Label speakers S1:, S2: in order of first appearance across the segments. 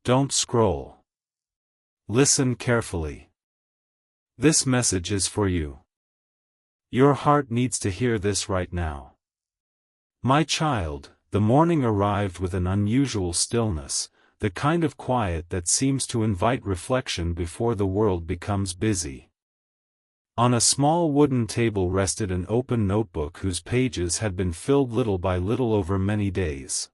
S1: Don't scroll. Listen carefully. This message is for you. Your heart needs to hear this right now. My child, the morning arrived with an unusual stillness, the kind of quiet that seems to invite reflection before the world becomes busy. On a small wooden table rested an open notebook whose pages had been filled little by little over many days.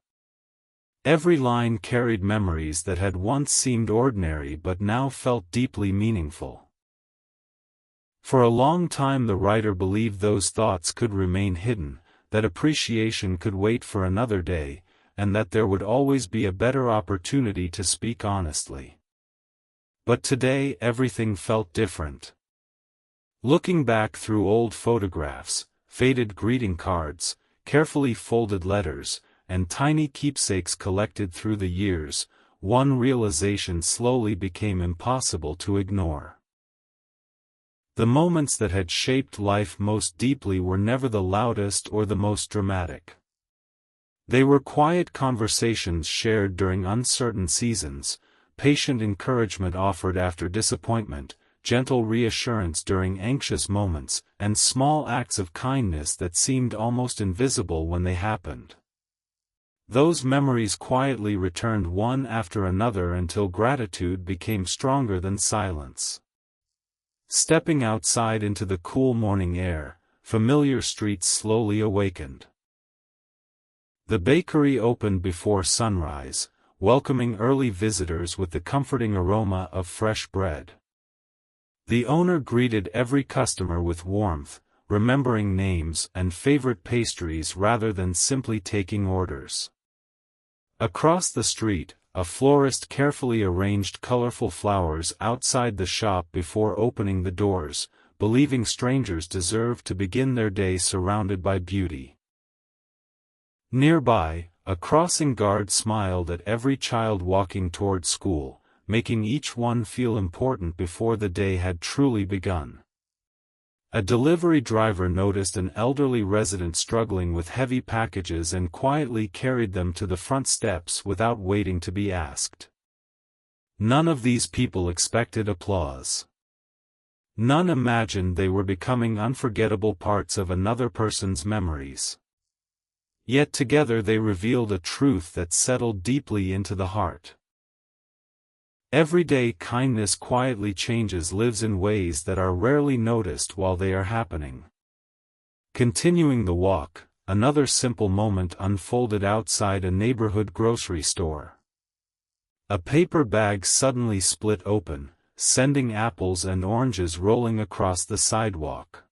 S1: Every line carried memories that had once seemed ordinary but now felt deeply meaningful. For a long time the writer believed those thoughts could remain hidden, that appreciation could wait for another day, and that there would always be a better opportunity to speak honestly. But today everything felt different. Looking back through old photographs, faded greeting cards, carefully folded letters, and tiny keepsakes collected through the years, one realization slowly became impossible to ignore. The moments that had shaped life most deeply were never the loudest or the most dramatic. They were quiet conversations shared during uncertain seasons, patient encouragement offered after disappointment, gentle reassurance during anxious moments, and small acts of kindness that seemed almost invisible when they happened. Those memories quietly returned one after another until gratitude became stronger than silence. Stepping outside into the cool morning air, familiar streets slowly awakened. The bakery opened before sunrise, welcoming early visitors with the comforting aroma of fresh bread. The owner greeted every customer with warmth, remembering names and favorite pastries rather than simply taking orders. Across the street, a florist carefully arranged colorful flowers outside the shop before opening the doors, believing strangers deserved to begin their day surrounded by beauty. Nearby, a crossing guard smiled at every child walking toward school, making each one feel important before the day had truly begun. A delivery driver noticed an elderly resident struggling with heavy packages and quietly carried them to the front steps without waiting to be asked. None of these people expected applause. None imagined they were becoming unforgettable parts of another person's memories. Yet together they revealed a truth that settled deeply into the heart. Everyday kindness quietly changes lives in ways that are rarely noticed while they are happening. Continuing the walk, another simple moment unfolded outside a neighborhood grocery store. A paper bag suddenly split open, sending apples and oranges rolling across the sidewalk.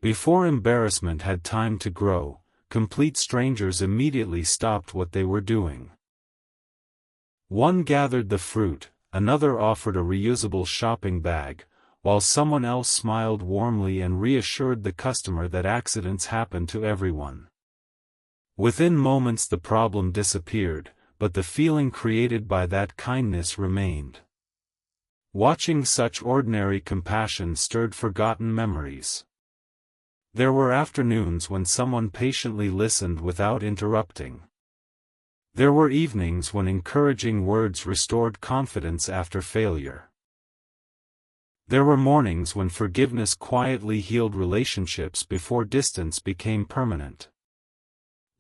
S1: Before embarrassment had time to grow, complete strangers immediately stopped what they were doing. One gathered the fruit, another offered a reusable shopping bag, while someone else smiled warmly and reassured the customer that accidents happen to everyone. Within moments the problem disappeared, but the feeling created by that kindness remained. Watching such ordinary compassion stirred forgotten memories. There were afternoons when someone patiently listened without interrupting. There were evenings when encouraging words restored confidence after failure. There were mornings when forgiveness quietly healed relationships before distance became permanent.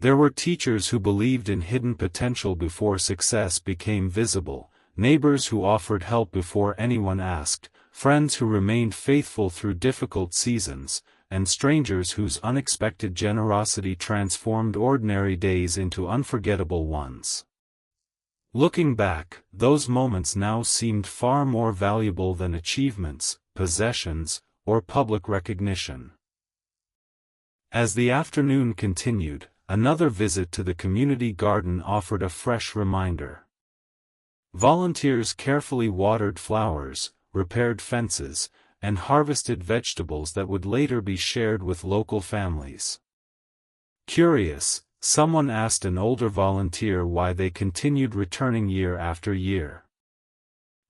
S1: There were teachers who believed in hidden potential before success became visible, neighbors who offered help before anyone asked, friends who remained faithful through difficult seasons, and strangers whose unexpected generosity transformed ordinary days into unforgettable ones. Looking back, those moments now seemed far more valuable than achievements, possessions, or public recognition. As the afternoon continued, another visit to the community garden offered a fresh reminder. Volunteers carefully watered flowers, repaired fences, and harvested vegetables that would later be shared with local families. Curious, someone asked an older volunteer why they continued returning year after year.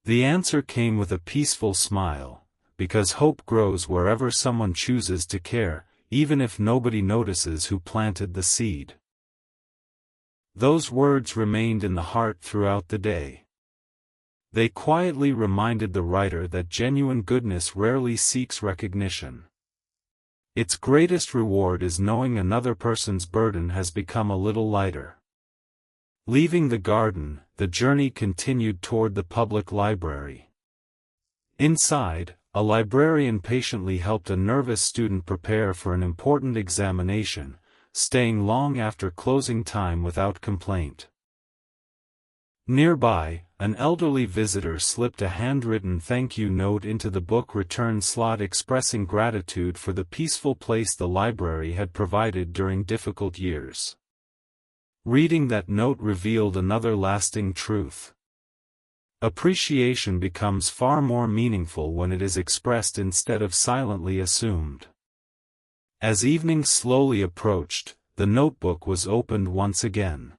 S1: The answer came with a peaceful smile, because hope grows wherever someone chooses to care, even if nobody notices who planted the seed. Those words remained in the heart throughout the day. They quietly reminded the writer that genuine goodness rarely seeks recognition. Its greatest reward is knowing another person's burden has become a little lighter. Leaving the garden, the journey continued toward the public library. Inside, a librarian patiently helped a nervous student prepare for an important examination, staying long after closing time without complaint. Nearby, an elderly visitor slipped a handwritten thank you note into the book return slot expressing gratitude for the peaceful place the library had provided during difficult years. Reading that note revealed another lasting truth. Appreciation becomes far more meaningful when it is expressed instead of silently assumed. As evening slowly approached, the notebook was opened once again.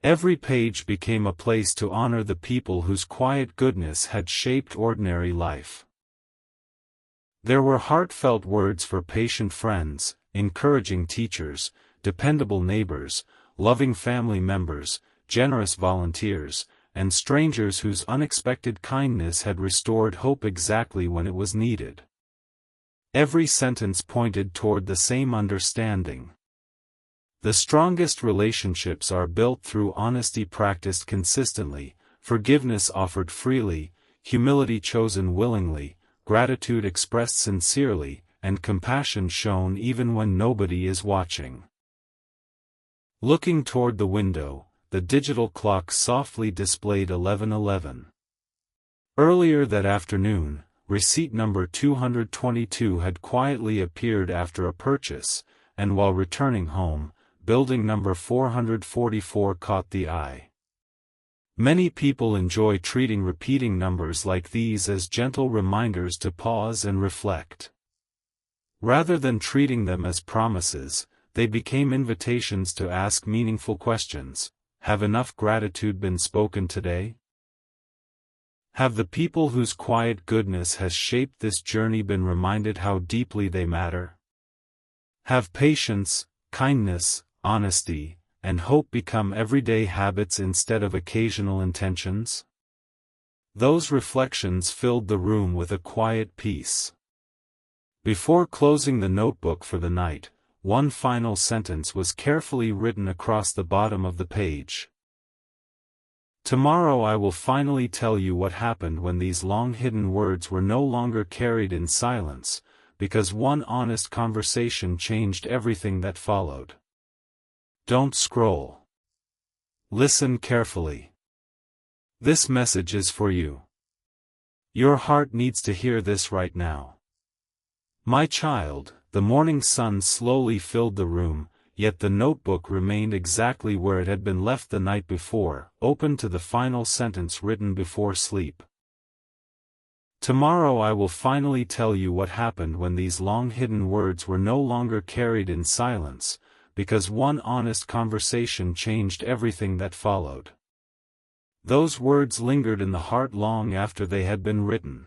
S1: Every page became a place to honor the people whose quiet goodness had shaped ordinary life. There were heartfelt words for patient friends, encouraging teachers, dependable neighbors, loving family members, generous volunteers, and strangers whose unexpected kindness had restored hope exactly when it was needed. Every sentence pointed toward the same understanding. The strongest relationships are built through honesty practiced consistently, forgiveness offered freely, humility chosen willingly, gratitude expressed sincerely, and compassion shown even when nobody is watching. Looking toward the window, the digital clock softly displayed 11:11. Earlier that afternoon, receipt number 222 had quietly appeared after a purchase, and while returning home, building number 444 caught the eye. Many people enjoy treating repeating numbers like these as gentle reminders to pause and reflect. Rather than treating them as promises, they became invitations to ask meaningful questions. Have enough gratitude been spoken today? Have the people whose quiet goodness has shaped this journey been reminded how deeply they matter? Have patience, kindness, honesty, and hope become everyday habits instead of occasional intentions? Those reflections filled the room with a quiet peace. Before closing the notebook for the night, one final sentence was carefully written across the bottom of the page. Tomorrow I will finally tell you what happened when these long-hidden words were no longer carried in silence, because one honest conversation changed everything that followed. Don't scroll. Listen carefully. This message is for you. Your heart needs to hear this right now. My child, the morning sun slowly filled the room, yet the notebook remained exactly where it had been left the night before, open to the final sentence written before sleep. Tomorrow I will finally tell you what happened when these long-hidden words were no longer carried in silence, because one honest conversation changed everything that followed. Those words lingered in the heart long after they had been written.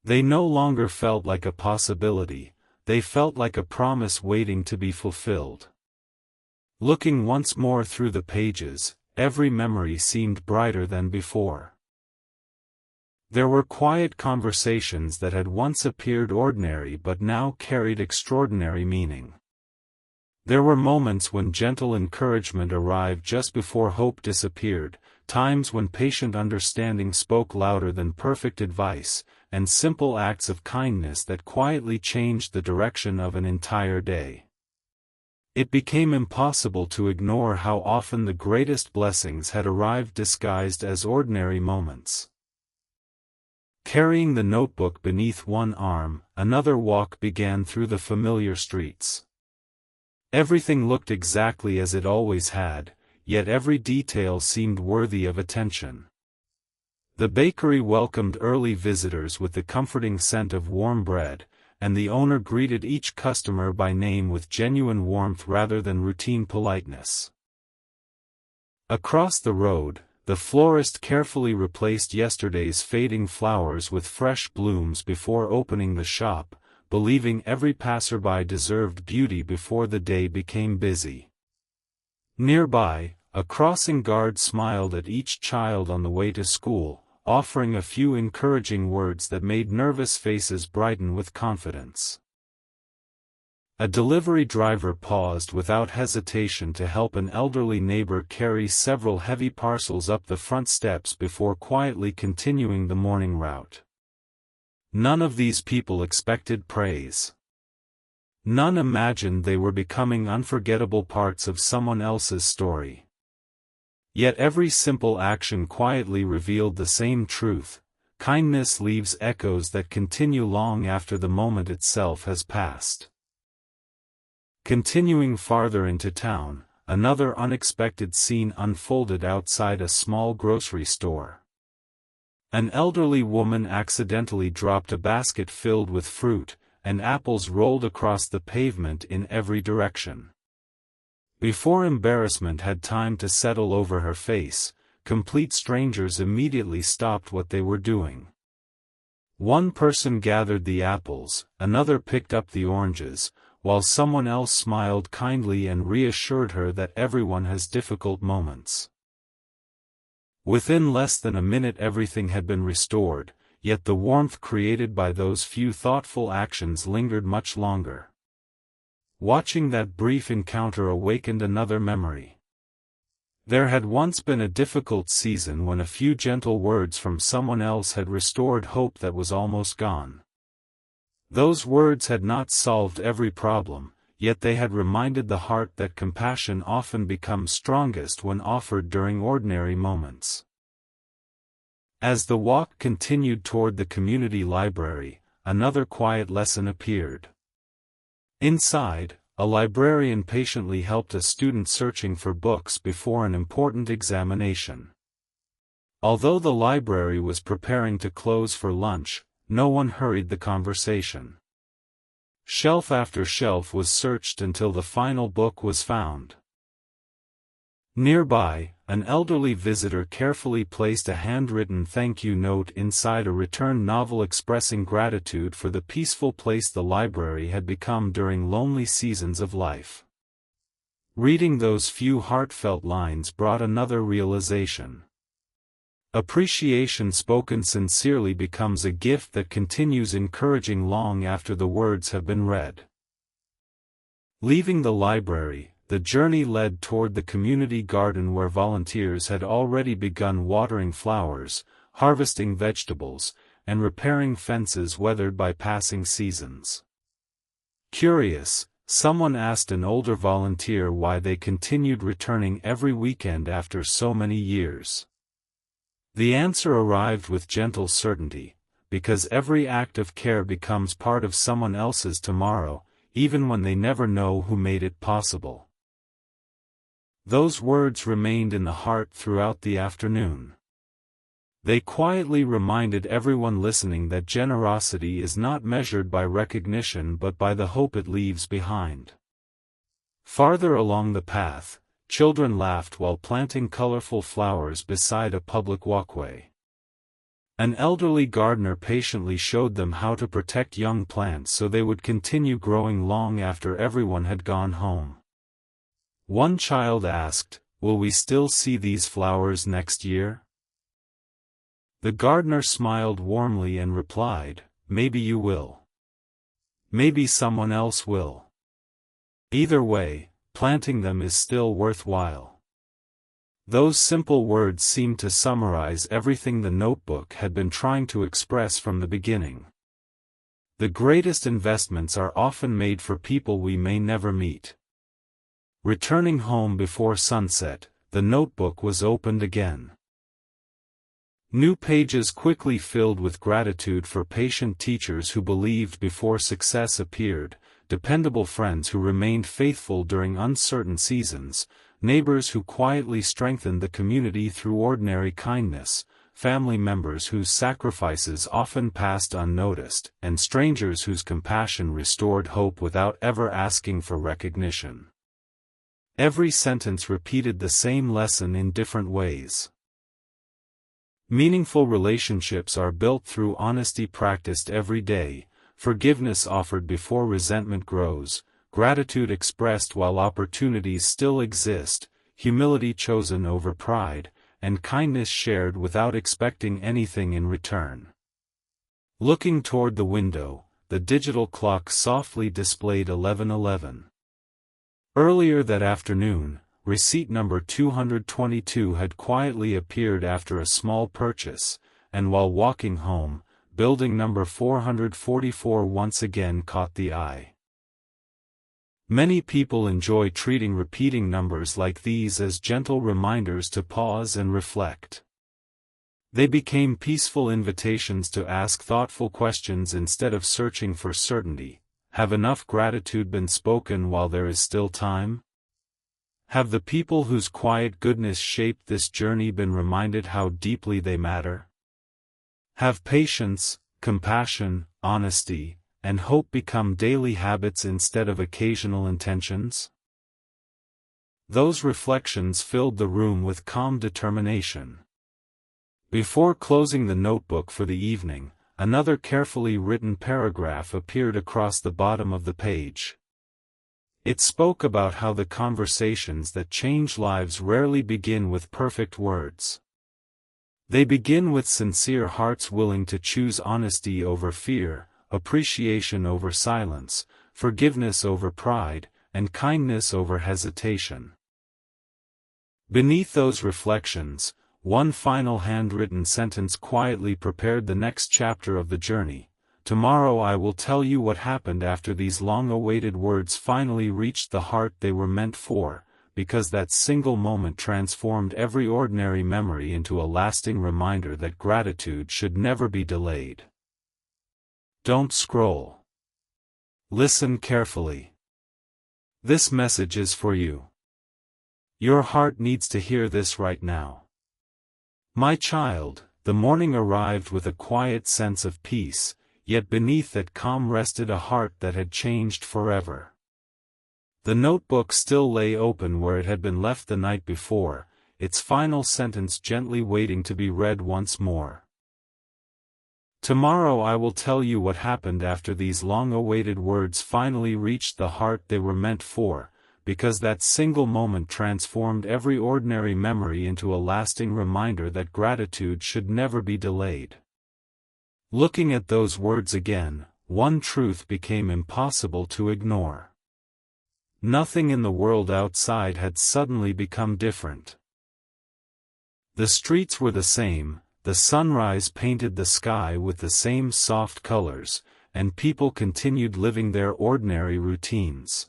S1: They no longer felt like a possibility, they felt like a promise waiting to be fulfilled. Looking once more through the pages, every memory seemed brighter than before. There were quiet conversations that had once appeared ordinary but now carried extraordinary meaning. There were moments when gentle encouragement arrived just before hope disappeared, times when patient understanding spoke louder than perfect advice, and simple acts of kindness that quietly changed the direction of an entire day. It became impossible to ignore how often the greatest blessings had arrived disguised as ordinary moments. Carrying the notebook beneath one arm, another walk began through the familiar streets. Everything looked exactly as it always had, yet every detail seemed worthy of attention. The bakery welcomed early visitors with the comforting scent of warm bread, and the owner greeted each customer by name with genuine warmth rather than routine politeness. Across the road, the florist carefully replaced yesterday's fading flowers with fresh blooms before opening the shop, believing every passerby deserved beauty before the day became busy. Nearby, A crossing guard smiled at each child on the way to school, offering a few encouraging words that made nervous faces brighten with confidence. A delivery driver paused without hesitation to help an elderly neighbor carry several heavy parcels up the front steps before quietly continuing the morning route. None of these people expected praise. None imagined they were becoming unforgettable parts of someone else's story. Yet every simple action quietly revealed the same truth: kindness leaves echoes that continue long after the moment itself has passed. Continuing farther into town, another unexpected scene unfolded outside a small grocery store. An elderly woman accidentally dropped a basket filled with fruit, and apples rolled across the pavement in every direction. Before embarrassment had time to settle over her face, complete strangers immediately stopped what they were doing. One person gathered the apples, another picked up the oranges, while someone else smiled kindly and reassured her that everyone has difficult moments. Within less than a minute everything had been restored, yet the warmth created by those few thoughtful actions lingered much longer. Watching that brief encounter awakened another memory. There had once been a difficult season when a few gentle words from someone else had restored hope that was almost gone. Those words had not solved every problem, yet they had reminded the heart that compassion often becomes strongest when offered during ordinary moments. As the walk continued toward the community library, another quiet lesson appeared. Inside, a librarian patiently helped a student searching for books before an important examination. Although the library was preparing to close for lunch, no one hurried the conversation. Shelf after shelf was searched until the final book was found. Nearby, an elderly visitor carefully placed a handwritten thank you note inside a returned novel expressing gratitude for the peaceful place the library had become during lonely seasons of life. Reading those few heartfelt lines brought another realization. Appreciation spoken sincerely becomes a gift that continues encouraging long after the words have been read. Leaving the library, the journey led toward the community garden where volunteers had already begun watering flowers, harvesting vegetables, and repairing fences weathered by passing seasons. Curious, someone asked an older volunteer why they continued returning every weekend after so many years. The answer arrived with gentle certainty: because every act of care becomes part of someone else's tomorrow, even when they never know who made it possible. Those words remained in the heart throughout the afternoon. They quietly reminded everyone listening that generosity is not measured by recognition but by the hope it leaves behind. Farther along the path, children laughed while planting colorful flowers beside a public walkway. An elderly gardener patiently showed them how to protect young plants so they would continue growing long after everyone had gone home. One child asked, "Will we still see these flowers next year?" The gardener smiled warmly and replied, "Maybe you will. Maybe someone else will. Either way, planting them is still worthwhile." Those simple words seemed to summarize everything the notebook had been trying to express from the beginning. The greatest investments are often made for people we may never meet. Returning home before sunset, the notebook was opened again. New pages quickly filled with gratitude for patient teachers who believed before success appeared, dependable friends who remained faithful during uncertain seasons, neighbors who quietly strengthened the community through ordinary kindness, family members whose sacrifices often passed unnoticed, and strangers whose compassion restored hope without ever asking for recognition. Every sentence repeated the same lesson in different ways. Meaningful relationships are built through honesty practiced every day, forgiveness offered before resentment grows, gratitude expressed while opportunities still exist, humility chosen over pride, and kindness shared without expecting anything in return. Looking toward the window, the digital clock softly displayed 11:11. Earlier that afternoon, receipt number 222 had quietly appeared after a small purchase, and while walking home, building number 444 once again caught the eye. Many people enjoy treating repeating numbers like these as gentle reminders to pause and reflect. They became peaceful invitations to ask thoughtful questions instead of searching for certainty. Have enough gratitude been spoken while there is still time? Have the people whose quiet goodness shaped this journey been reminded how deeply they matter? Have patience, compassion, honesty, and hope become daily habits instead of occasional intentions? Those reflections filled the room with calm determination. Before closing the notebook for the evening, another carefully written paragraph appeared across the bottom of the page. It spoke about how the conversations that change lives rarely begin with perfect words. They begin with sincere hearts willing to choose honesty over fear, appreciation over silence, forgiveness over pride, and kindness over hesitation. Beneath those reflections, one final handwritten sentence quietly prepared the next chapter of the journey. Tomorrow I will tell you what happened after these long-awaited words finally reached the heart they were meant for, because that single moment transformed every ordinary memory into a lasting reminder that gratitude should never be delayed. Don't scroll. Listen carefully. This message is for you. Your heart needs to hear this right now. My child, the morning arrived with a quiet sense of peace, yet beneath that calm rested a heart that had changed forever. The notebook still lay open where it had been left the night before, its final sentence gently waiting to be read once more. Tomorrow I will tell you what happened after these long-awaited words finally reached the heart they were meant for, because that single moment transformed every ordinary memory into a lasting reminder that gratitude should never be delayed. Looking at those words again, one truth became impossible to ignore. Nothing in the world outside had suddenly become different. The streets were the same, the sunrise painted the sky with the same soft colors, and people continued living their ordinary routines.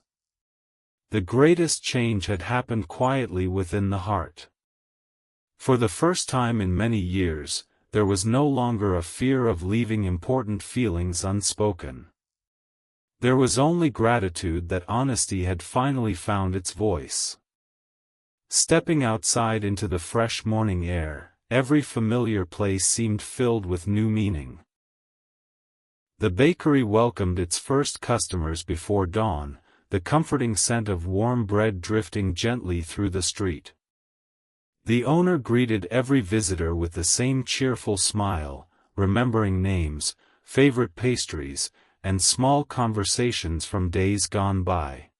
S1: The greatest change had happened quietly within the heart. For the first time in many years, there was no longer a fear of leaving important feelings unspoken. There was only gratitude that honesty had finally found its voice. Stepping outside into the fresh morning air, every familiar place seemed filled with new meaning. The bakery welcomed its first customers before dawn, the comforting scent of warm bread drifting gently through the street. The owner greeted every visitor with the same cheerful smile, remembering names, favorite pastries, and small conversations from days gone by.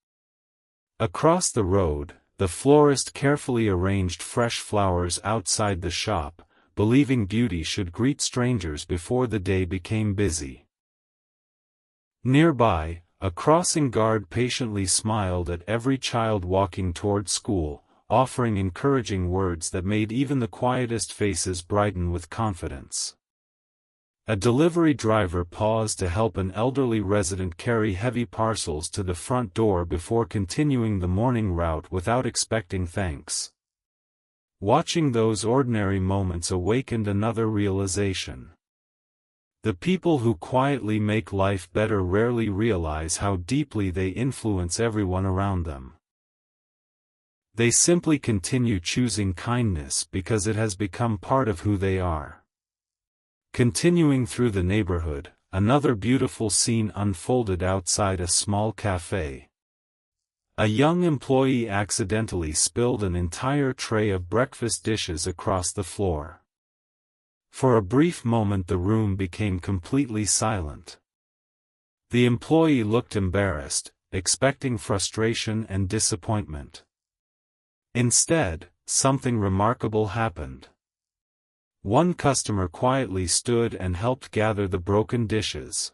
S1: Across the road, the florist carefully arranged fresh flowers outside the shop, believing beauty should greet strangers before the day became busy. Nearby, a crossing guard patiently smiled at every child walking toward school, offering encouraging words that made even the quietest faces brighten with confidence. A delivery driver paused to help an elderly resident carry heavy parcels to the front door before continuing the morning route without expecting thanks. Watching those ordinary moments awakened another realization. The people who quietly make life better rarely realize how deeply they influence everyone around them. They simply continue choosing kindness because it has become part of who they are. Continuing through the neighborhood, another beautiful scene unfolded outside a small cafe. A young employee accidentally spilled an entire tray of breakfast dishes across the floor. For a brief moment the room became completely silent. The employee looked embarrassed, expecting frustration and disappointment. Instead, something remarkable happened. One customer quietly stood and helped gather the broken dishes.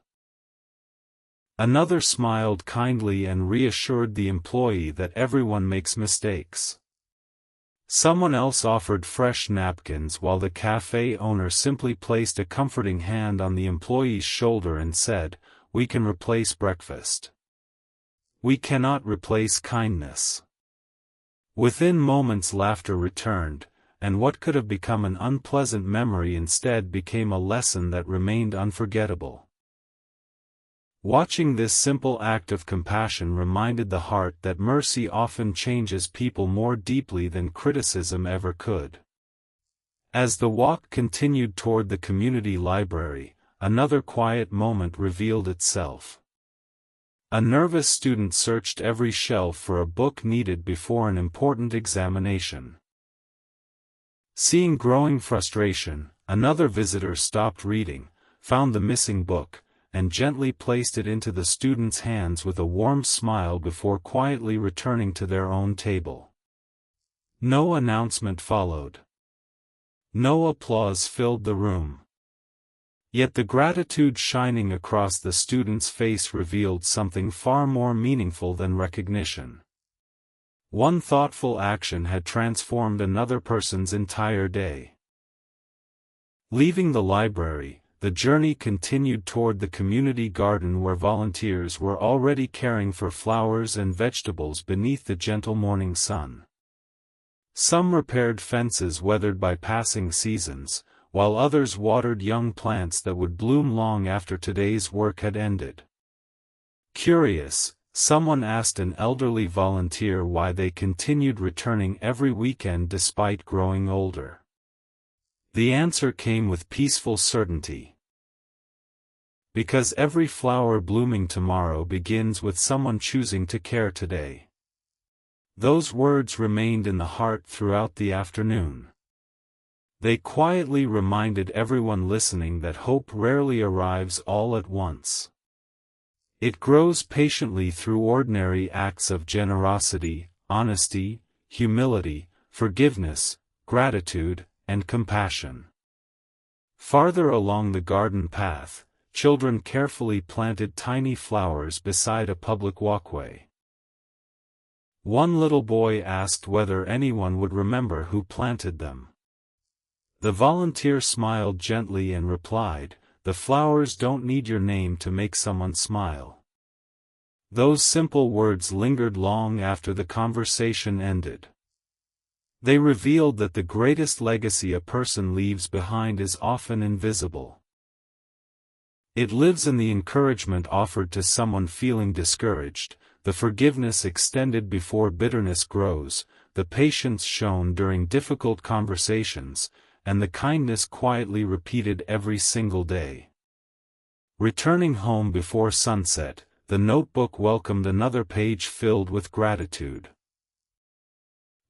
S1: Another smiled kindly and reassured the employee that everyone makes mistakes. Someone else offered fresh napkins while the cafe owner simply placed a comforting hand on the employee's shoulder and said, "We can replace breakfast. We cannot replace kindness." Within moments laughter returned, and what could have become an unpleasant memory instead became a lesson that remained unforgettable. Watching this simple act of compassion reminded the heart that mercy often changes people more deeply than criticism ever could. As the walk continued toward the community library, another quiet moment revealed itself. A nervous student searched every shelf for a book needed before an important examination. Seeing growing frustration, another visitor stopped reading, found the missing book, and gently placed it into the student's hands with a warm smile before quietly returning to their own table. No announcement followed. No applause filled the room. Yet the gratitude shining across the student's face revealed something far more meaningful than recognition. One thoughtful action had transformed another person's entire day. Leaving the library, the journey continued toward the community garden where volunteers were already caring for flowers and vegetables beneath the gentle morning sun. Some repaired fences weathered by passing seasons, while others watered young plants that would bloom long after today's work had ended. Curious, someone asked an elderly volunteer why they continued returning every weekend despite growing older. The answer came with peaceful certainty. Because every flower blooming tomorrow begins with someone choosing to care today. Those words remained in the heart throughout the afternoon. They quietly reminded everyone listening that hope rarely arrives all at once. It grows patiently through ordinary acts of generosity, honesty, humility, forgiveness, gratitude, and compassion. Farther along the garden path, children carefully planted tiny flowers beside a public walkway. One little boy asked whether anyone would remember who planted them. The volunteer smiled gently and replied, "The flowers don't need your name to make someone smile." Those simple words lingered long after the conversation ended. They revealed that the greatest legacy a person leaves behind is often invisible. It lives in the encouragement offered to someone feeling discouraged, the forgiveness extended before bitterness grows, the patience shown during difficult conversations, and the kindness quietly repeated every single day. Returning home before sunset, the notebook welcomed another page filled with gratitude.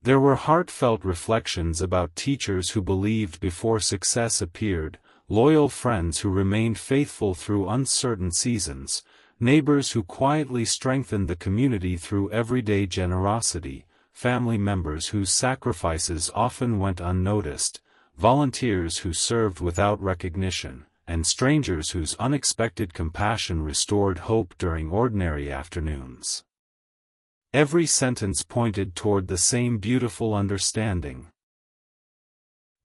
S1: There were heartfelt reflections about teachers who believed before success appeared, loyal friends who remained faithful through uncertain seasons, neighbors who quietly strengthened the community through everyday generosity, family members whose sacrifices often went unnoticed, volunteers who served without recognition, and strangers whose unexpected compassion restored hope during ordinary afternoons. Every sentence pointed toward the same beautiful understanding.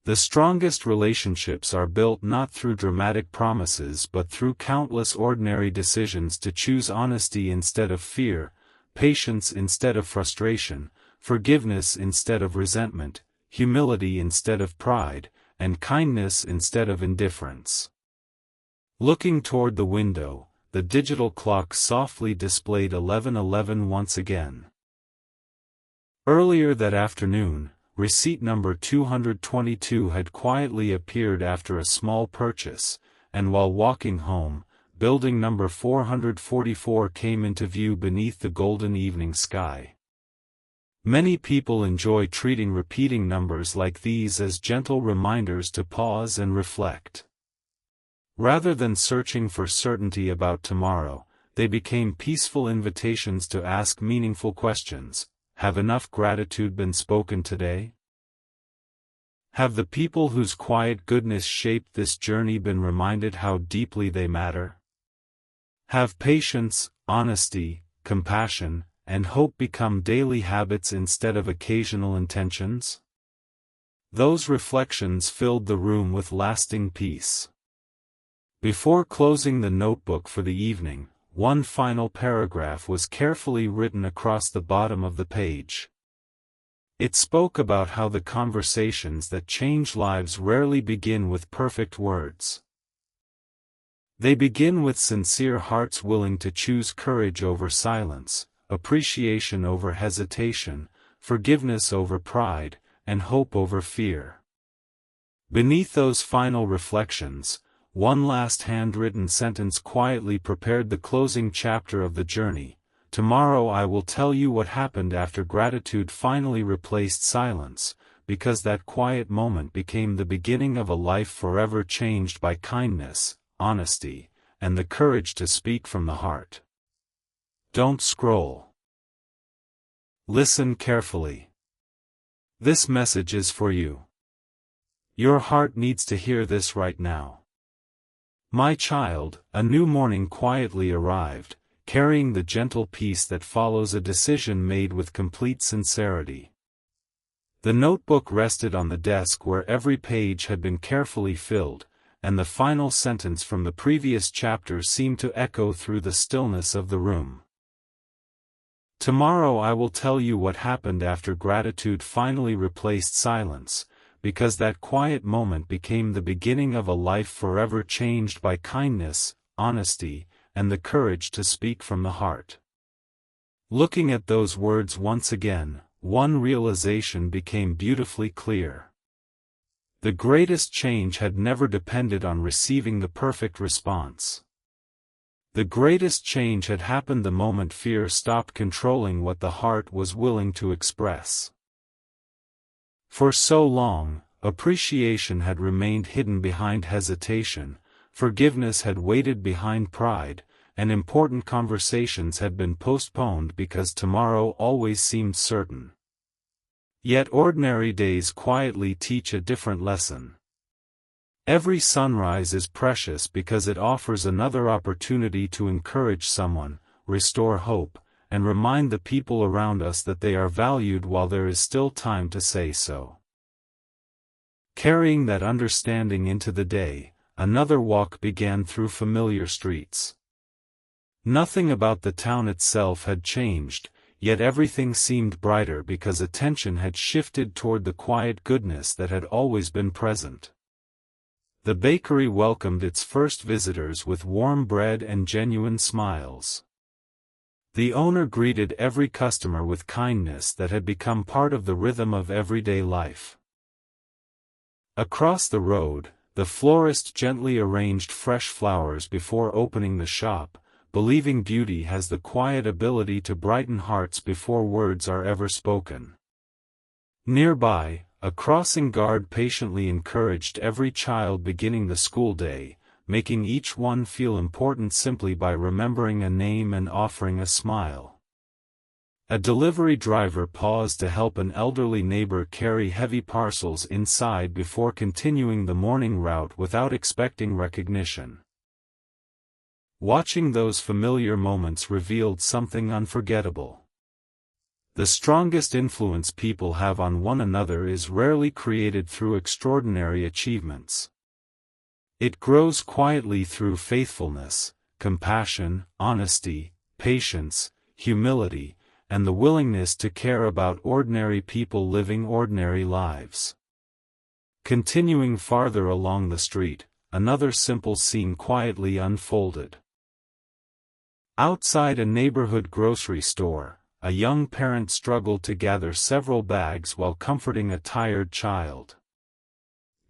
S1: The strongest relationships are built not through dramatic promises but through countless ordinary decisions to choose honesty instead of fear, patience instead of frustration, forgiveness instead of resentment, humility instead of pride, and kindness instead of indifference. Looking toward the window, the digital clock softly displayed 11:11 once again. Earlier that afternoon, receipt number 222 had quietly appeared after a small purchase, and while walking home, building number 444 came into view beneath the golden evening sky. Many people enjoy treating repeating numbers like these as gentle reminders to pause and reflect. Rather than searching for certainty about tomorrow, they became peaceful invitations to ask meaningful questions. have enough gratitude been spoken today? Have the people whose quiet goodness shaped this journey been reminded how deeply they matter? Have patience, honesty, compassion, and hope become daily habits instead of occasional intentions? Those reflections filled the room with lasting peace. Before closing the notebook for the evening, one final paragraph was carefully written across the bottom of the page. It spoke about how the conversations that change lives rarely begin with perfect words. They begin with sincere hearts willing to choose courage over silence, appreciation over hesitation, forgiveness over pride, and hope over fear. Beneath those final reflections, one last handwritten sentence quietly prepared the closing chapter of the journey. Tomorrow I will tell you what happened after gratitude finally replaced silence, because that quiet moment became the beginning of a life forever changed by kindness, honesty, and the courage to speak from the heart. Don't scroll. Listen carefully. This message is for you. Your heart needs to hear this right now. My child, a new morning quietly arrived, carrying the gentle peace that follows a decision made with complete sincerity. The notebook rested on the desk where every page had been carefully filled, and the final sentence from the previous chapter seemed to echo through the stillness of the room. Tomorrow I will tell you what happened after gratitude finally replaced silence, because that quiet moment became the beginning of a life forever changed by kindness, honesty, and the courage to speak from the heart. Looking at those words once again, one realization became beautifully clear. The greatest change had never depended on receiving the perfect response. The greatest change had happened the moment fear stopped controlling what the heart was willing to express. For so long, appreciation had remained hidden behind hesitation, forgiveness had waited behind pride, and important conversations had been postponed because tomorrow always seemed certain. Yet ordinary days quietly teach a different lesson. Every sunrise is precious because it offers another opportunity to encourage someone, restore hope, and remind the people around us that they are valued while there is still time to say so. Carrying that understanding into the day, another walk began through familiar streets. Nothing about the town itself had changed, yet everything seemed brighter because attention had shifted toward the quiet goodness that had always been present. The bakery welcomed its first visitors with warm bread and genuine smiles. The owner greeted every customer with kindness that had become part of the rhythm of everyday life. Across the road, the florist gently arranged fresh flowers before opening the shop, believing beauty has the quiet ability to brighten hearts before words are ever spoken. Nearby, a crossing guard patiently encouraged every child beginning the school day, making each one feel important simply by remembering a name and offering a smile. A delivery driver paused to help an elderly neighbor carry heavy parcels inside before continuing the morning route without expecting recognition. Watching those familiar moments revealed something unforgettable. The strongest influence people have on one another is rarely created through extraordinary achievements. It grows quietly through faithfulness, compassion, honesty, patience, humility, and the willingness to care about ordinary people living ordinary lives. Continuing farther along the street, another simple scene quietly unfolded. Outside a neighborhood grocery store, a young parent struggled to gather several bags while comforting a tired child.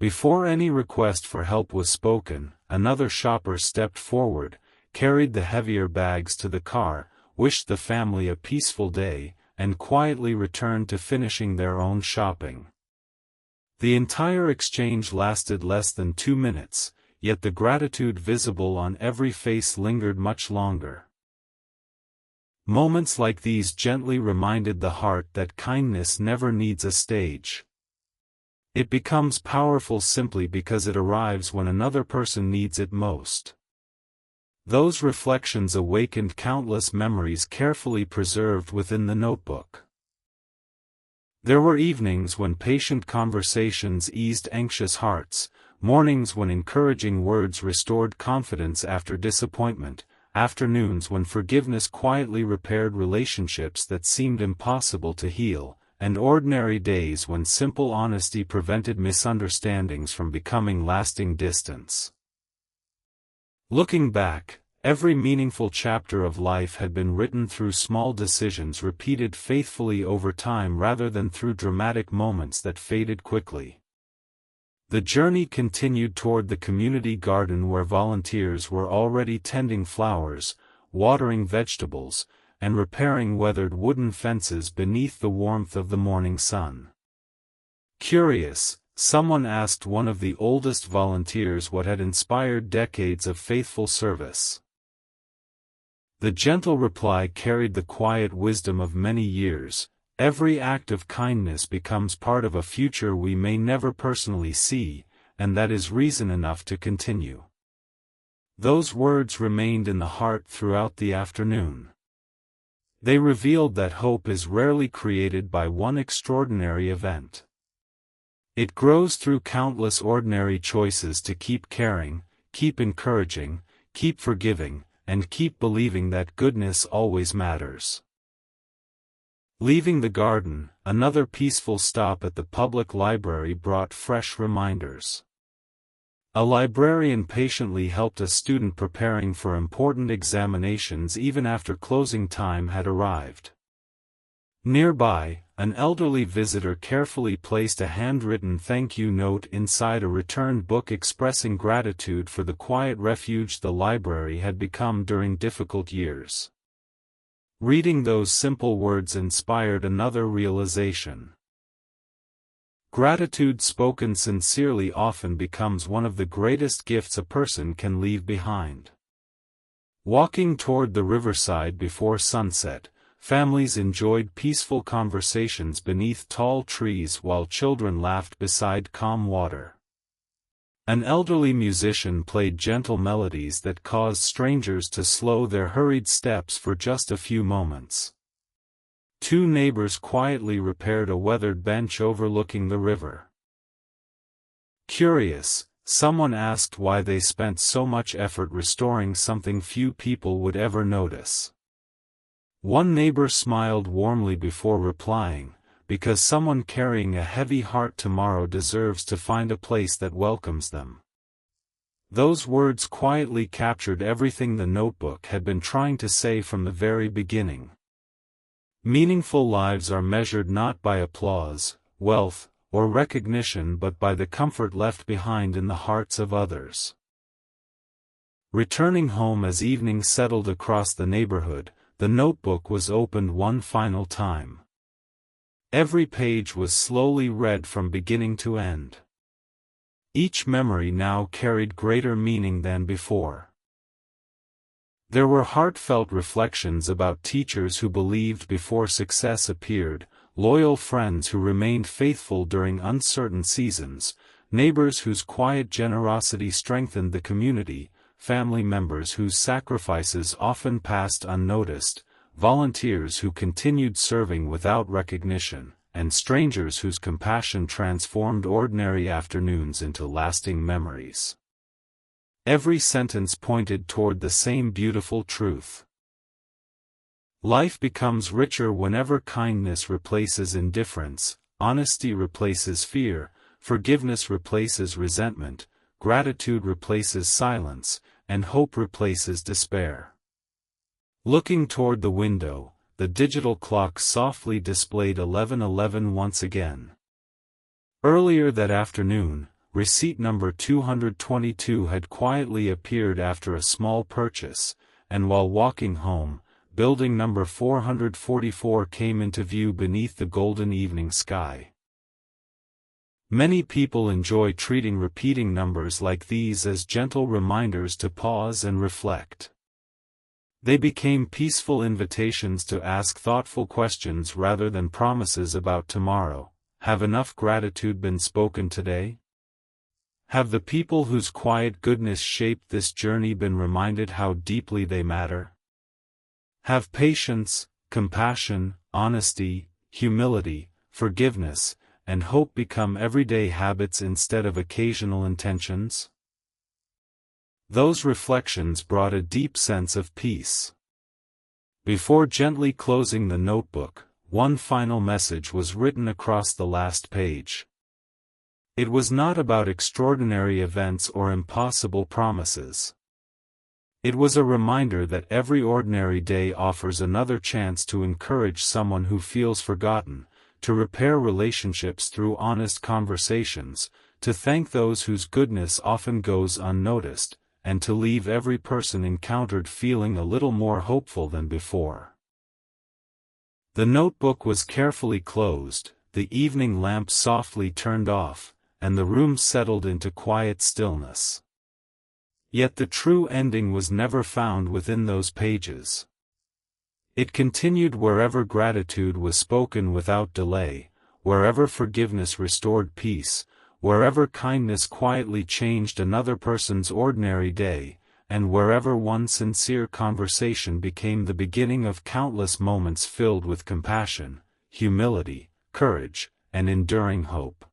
S1: Before any request for help was spoken, another shopper stepped forward, carried the heavier bags to the car, wished the family a peaceful day, and quietly returned to finishing their own shopping. The entire exchange lasted less than 2 minutes, yet the gratitude visible on every face lingered much longer. Moments like these gently reminded the heart that kindness never needs a stage. It becomes powerful simply because it arrives when another person needs it most. Those reflections awakened countless memories carefully preserved within the notebook. There were evenings when patient conversations eased anxious hearts, mornings when encouraging words restored confidence after disappointment, afternoons when forgiveness quietly repaired relationships that seemed impossible to heal, and ordinary days when simple honesty prevented misunderstandings from becoming lasting distance. Looking back, every meaningful chapter of life had been written through small decisions repeated faithfully over time rather than through dramatic moments that faded quickly. The journey continued toward the community garden where volunteers were already tending flowers, watering vegetables, and repairing weathered wooden fences beneath the warmth of the morning sun. Curious, someone asked one of the oldest volunteers what had inspired decades of faithful service. The gentle reply carried the quiet wisdom of many years: every act of kindness becomes part of a future we may never personally see, and that is reason enough to continue. Those words remained in the heart throughout the afternoon. They revealed that hope is rarely created by one extraordinary event. It grows through countless ordinary choices to keep caring, keep encouraging, keep forgiving, and keep believing that goodness always matters. Leaving the garden, another peaceful stop at the public library brought fresh reminders. A librarian patiently helped a student preparing for important examinations even after closing time had arrived. Nearby, an elderly visitor carefully placed a handwritten thank you note inside a returned book expressing gratitude for the quiet refuge the library had become during difficult years. Reading those simple words inspired another realization. Gratitude spoken sincerely often becomes one of the greatest gifts a person can leave behind. Walking toward the riverside before sunset, families enjoyed peaceful conversations beneath tall trees while children laughed beside calm water. An elderly musician played gentle melodies that caused strangers to slow their hurried steps for just a few moments. Two neighbors quietly repaired a weathered bench overlooking the river. Curious, someone asked why they spent so much effort restoring something few people would ever notice. One neighbor smiled warmly before replying, "Because someone carrying a heavy heart tomorrow deserves to find a place that welcomes them." Those words quietly captured everything the notebook had been trying to say from the very beginning. Meaningful lives are measured not by applause, wealth, or recognition but by the comfort left behind in the hearts of others. Returning home as evening settled across the neighborhood, the notebook was opened one final time. Every page was slowly read from beginning to end. Each memory now carried greater meaning than before. There were heartfelt reflections about teachers who believed before success appeared, loyal friends who remained faithful during uncertain seasons, neighbors whose quiet generosity strengthened the community, family members whose sacrifices often passed unnoticed, volunteers who continued serving without recognition, and strangers whose compassion transformed ordinary afternoons into lasting memories. Every sentence pointed toward the same beautiful truth. Life becomes richer whenever kindness replaces indifference, honesty replaces fear, forgiveness replaces resentment, gratitude replaces silence, and hope replaces despair. Looking toward the window, the digital clock softly displayed 11:11 once again. Earlier that afternoon, receipt number 222 had quietly appeared after a small purchase, and while walking home, building number 444 came into view beneath the golden evening sky. Many people enjoy treating repeating numbers like these as gentle reminders to pause and reflect. They became peaceful invitations to ask thoughtful questions rather than promises about tomorrow. Have enough gratitude been spoken today? Have the people whose quiet goodness shaped this journey been reminded how deeply they matter? Have patience, compassion, honesty, humility, forgiveness, and hope become everyday habits instead of occasional intentions? Those reflections brought a deep sense of peace. Before gently closing the notebook, one final message was written across the last page. It was not about extraordinary events or impossible promises. It was a reminder that every ordinary day offers another chance to encourage someone who feels forgotten, to repair relationships through honest conversations, to thank those whose goodness often goes unnoticed, and to leave every person encountered feeling a little more hopeful than before. The notebook was carefully closed, the evening lamp softly turned off, and the room settled into quiet stillness. Yet the true ending was never found within those pages. It continued wherever gratitude was spoken without delay, wherever forgiveness restored peace, wherever kindness quietly changed another person's ordinary day, and wherever one sincere conversation became the beginning of countless moments filled with compassion, humility, courage, and enduring hope.